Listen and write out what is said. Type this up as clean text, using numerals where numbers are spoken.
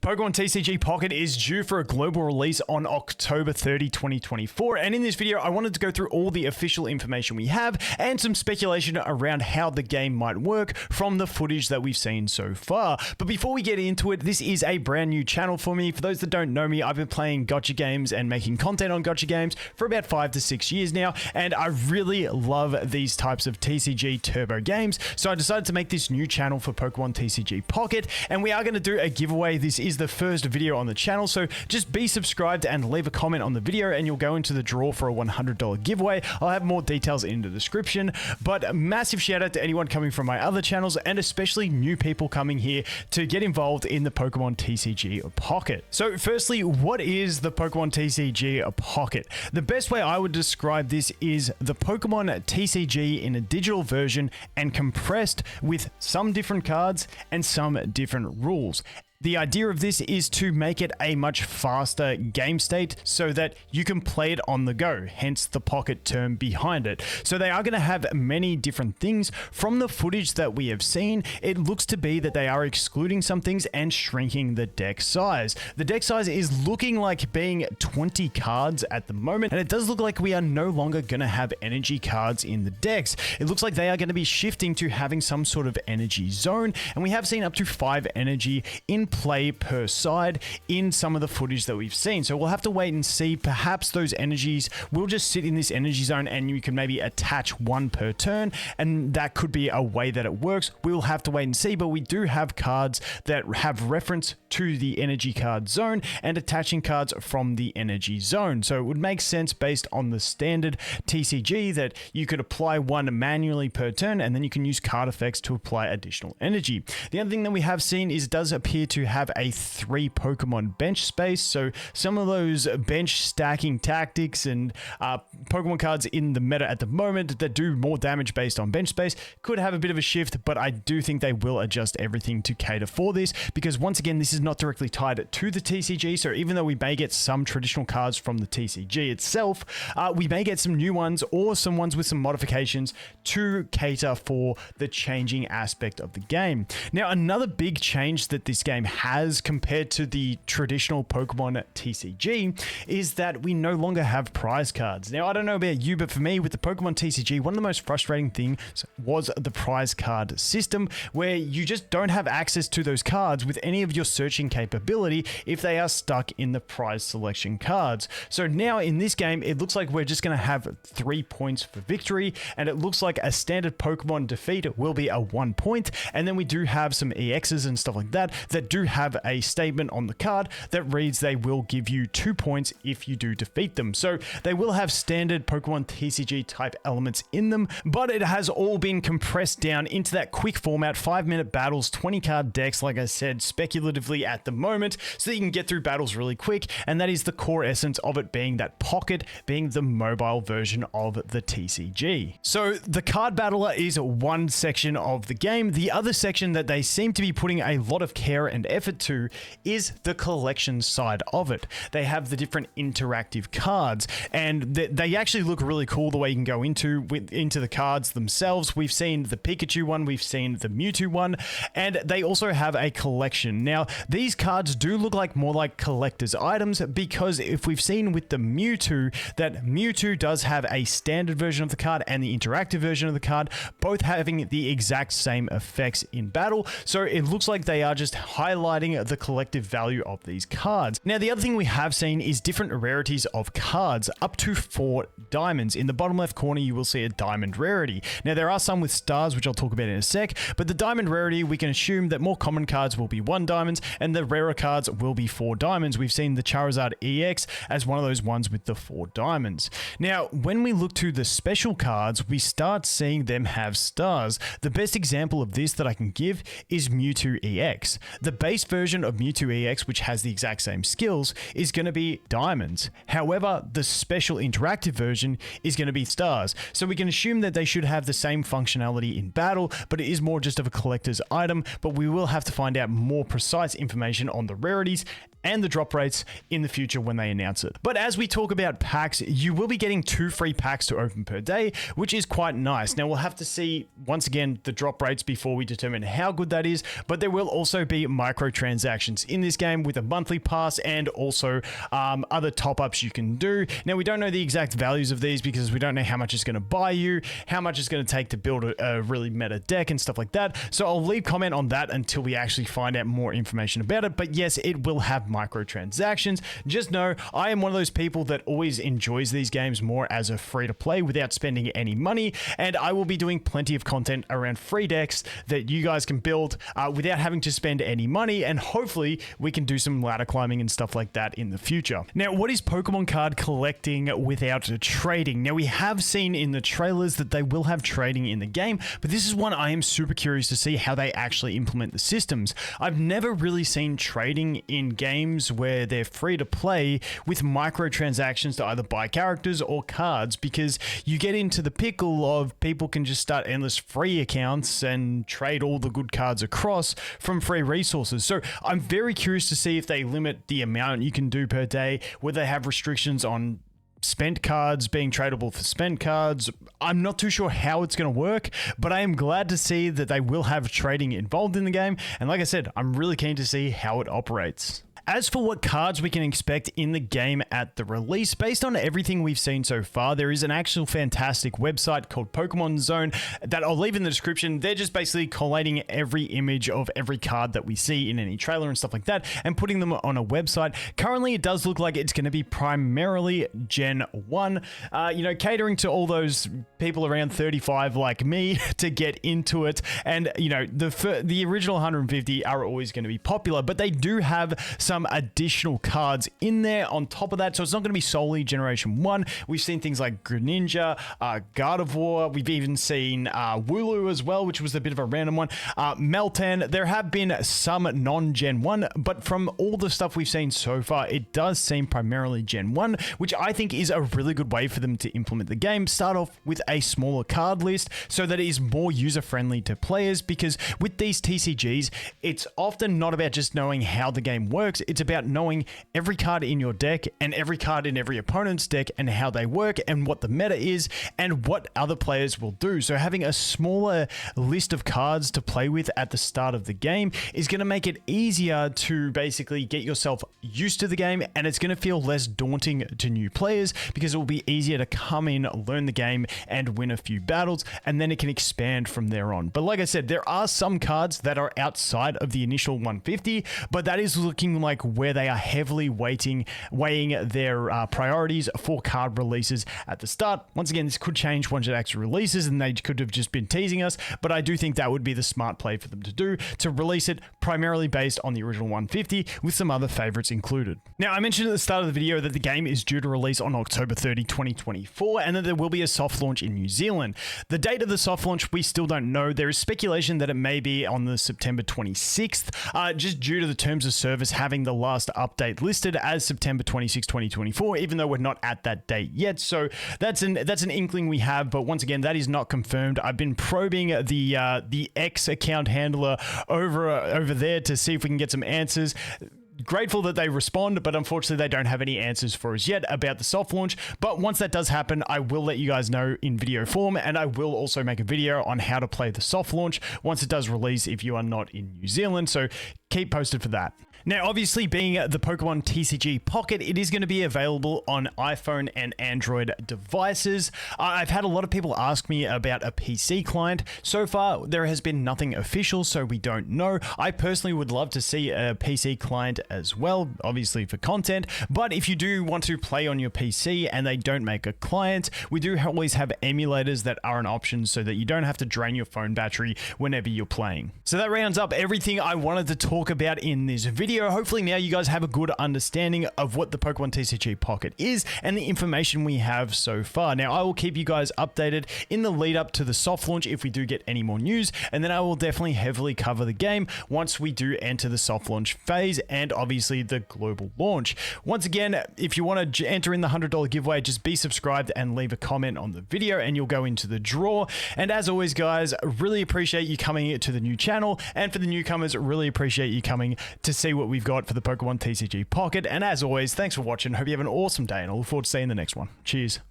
Pokemon TCG Pocket is due for a global release on October 30, 2024, and in this video I wanted to go through all the official information we have and some speculation around how the game might work from the footage that we've seen so far. But before we get into it, this is a brand new channel for me. For those that don't know me, I've been playing gacha games and making content on gacha games for about 5 to 6 years now, and I really love these types of TCG turbo games, so I decided to make this new channel for Pokemon TCG Pocket, and we are going to do a giveaway. This is the first video on the channel, so just be subscribed and leave a comment on the video and you'll go into the draw for a $100 giveaway. I'll have more details in the description, but a massive shout out to anyone coming from my other channels and especially new people coming here to get involved in the Pokemon TCG Pocket. So firstly, what is the Pokemon TCG Pocket? The best way I would describe this is the Pokemon TCG in a digital version and compressed with some different cards and some different rules. The idea of this is to make it a much faster game state so that you can play it on the go, hence the Pocket term behind it. So they are going to have many different things. From the footage that we have seen, it looks to be that they are excluding some things and shrinking the deck size. The deck size is looking like being 20 cards at the moment, and it does look like we are no longer going to have energy cards in the decks. It looks like they are going to be shifting to having some sort of energy zone, and we have seen up to 5 energy in play per side in some of the footage that we've seen. So we'll have to wait and see. Perhaps those energies will just sit in this energy zone and you can maybe attach one per turn, and that could be a way that it works. We'll have to wait and see, but we do have cards that have reference to the energy card zone and attaching cards from the energy zone. So it would make sense based on the standard TCG that you could apply one manually per turn and then you can use card effects to apply additional energy. The other thing that we have seen is it does appear to have a 3 Pokemon bench space, so some of those bench stacking tactics and Pokemon cards in the meta at the moment that do more damage based on bench space could have a bit of a shift, but I do think they will adjust everything to cater for this, because once again this is not directly tied to the TCG, so even though we may get some traditional cards from the TCG itself, we may get some new ones or some ones with some modifications to cater for the changing aspect of the game. Now, another big change that this game has compared to the traditional Pokemon TCG is that we no longer have prize cards. Now, I don't know about you, but for me with the Pokemon TCG, one of the most frustrating things was the prize card system, where you just don't have access to those cards with any of your searching capability if they are stuck in the prize selection cards. So now in this game, it looks like we're just going to have 3 points for victory, and it looks like a standard Pokemon defeat will be a 1 point, and then we do have some EXs and stuff like that that do have a statement on the card that reads they will give you 2 points if you do defeat them. So they will have standard Pokemon TCG type elements in them, but it has all been compressed down into that quick format, 5-minute battles, 20 card decks, like I said, speculatively at the moment, so that you can get through battles really quick, and that is the core essence of it being that Pocket being the mobile version of the TCG. So the card battler is one section of the game. The other section that they seem to be putting a lot of care and effort to is the collection side of it. They have the different interactive cards, and they actually look really cool the way you can go into the cards themselves. We've seen the Pikachu one, we've seen the Mewtwo one, and they also have a collection. Now, these cards do look like more like collector's items, because if we've seen with the Mewtwo that Mewtwo does have a standard version of the card and the interactive version of the card, both having the exact same effects in battle. So it looks like they are just highlighting the collective value of these cards. Now, the other thing we have seen is different rarities of cards, up to 4 diamonds. In the bottom left corner, you will see a diamond rarity. Now, there are some with stars, which I'll talk about in a sec, but the diamond rarity, we can assume that more common cards will be 1 diamond and the rarer cards will be 4 diamonds. We've seen the Charizard EX as one of those ones with the 4 diamonds. Now, when we look to the special cards, we start seeing them have stars. The best example of this that I can give is Mewtwo EX. The base version of Mewtwo EX, which has the exact same skills, is going to be diamonds. However, the special interactive version is going to be stars. So we can assume that they should have the same functionality in battle, but it is more just of a collector's item, but we will have to find out more precise information on the rarities and the drop rates in the future when they announce it. But as we talk about packs, you will be getting 2 free packs to open per day, which is quite nice. Now we'll have to see, once again, the drop rates before we determine how good that is, but there will also be micro microtransactions in this game with a monthly pass and also other top-ups you can do. Now, we don't know the exact values of these because we don't know how much it's going to buy you, how much it's going to take to build a really meta deck and stuff like that. So I'll leave comment on that until we actually find out more information about it. But yes, it will have microtransactions. Just know I am one of those people that always enjoys these games more as a free-to-play without spending any money, and I will be doing plenty of content around free decks that you guys can build without having to spend any money, and hopefully we can do some ladder climbing and stuff like that in the future. Now, what is Pokemon card collecting without trading? Now, we have seen in the trailers that they will have trading in the game, but this is one I am super curious to see how they actually implement the systems. I've never really seen trading in games where they're free to play with microtransactions to either buy characters or cards, because you get into the pickle of people can just start endless free accounts and trade all the good cards across from free resources. So I'm very curious to see if they limit the amount you can do per day, whether they have restrictions on spent cards being tradable for spent cards. I'm not too sure how it's going to work, but I am glad to see that they will have trading involved in the game. And like I said, I'm really keen to see how it operates. As for what cards we can expect in the game at the release, based on everything we've seen so far, there is an actual fantastic website called Pokemon Zone that I'll leave in the description. They're just basically collating every image of every card that we see in any trailer and stuff like that and putting them on a website. Currently, it does look like it's going to be primarily Gen 1, catering to all those people around 35 like me to get into it. And, the original 150 are always going to be popular, but they do have some additional cards in there on top of that, so it's not going to be solely Generation 1. We've seen things like Greninja, Gardevoir, we've even seen Wooloo as well, which was a bit of a random one, Meltan. There have been some non-Gen 1, but from all the stuff we've seen so far, it does seem primarily Gen 1, which I think is a really good way for them to implement the game. Start off with a smaller card list so that it is more user-friendly to players, because with these TCGs, it's often not about just knowing how the game works. It's about knowing every card in your deck and every card in every opponent's deck and how they work and what the meta is and what other players will do. So having a smaller list of cards to play with at the start of the game is going to make it easier to basically get yourself used to the game, and it's going to feel less daunting to new players because it will be easier to come in, learn the game, and win a few battles, and then it can expand from there on. But like I said, there are some cards that are outside of the initial 150, but that is looking like where they are heavily weighing their priorities for card releases at the start. Once again, this could change once it actually releases, and they could have just been teasing us, but I do think that would be the smart play for them to do, to release it primarily based on the original 150 with some other favorites included. Now, I mentioned at the start of the video that the game is due to release on October 30, 2024, and that there will be a soft launch in New Zealand. The date of the soft launch, we still don't know. There is speculation that it may be on the September 26th, just due to the terms of service having the last update listed as September 26, 2024, even though we're not at that date yet. So that's an inkling we have, but once again, that is not confirmed. I've been probing the X account handler over there to see if we can get some answers. Grateful that they respond, but unfortunately they don't have any answers for us yet about the soft launch. But once that does happen, I will let you guys know in video form, and I will also make a video on how to play the soft launch once it does release if you are not in New Zealand. So keep posted for that. Now, obviously, being the Pokemon TCG Pocket, it is going to be available on iPhone and Android devices. I've had a lot of people ask me about a PC client. So far, there has been nothing official, so we don't know. I personally would love to see a PC client as well, obviously for content. But if you do want to play on your PC and they don't make a client, we do always have emulators that are an option so that you don't have to drain your phone battery whenever you're playing. So that rounds up everything I wanted to talk about in this video. Hopefully now you guys have a good understanding of what the Pokemon TCG Pocket is and the information we have so far. Now, I will keep you guys updated in the lead up to the soft launch if we do get any more news, and then I will definitely heavily cover the game once we do enter the soft launch phase and obviously the global launch. Once again, if you want to enter in the $100 giveaway, just be subscribed and leave a comment on the video and you'll go into the draw. And as always, guys, really appreciate you coming to the new channel, and for the newcomers, really appreciate you coming to see what we've got for the Pokemon TCG Pocket. And as always, thanks for watching. Hope you have an awesome day, and I look forward to seeing the next one. Cheers.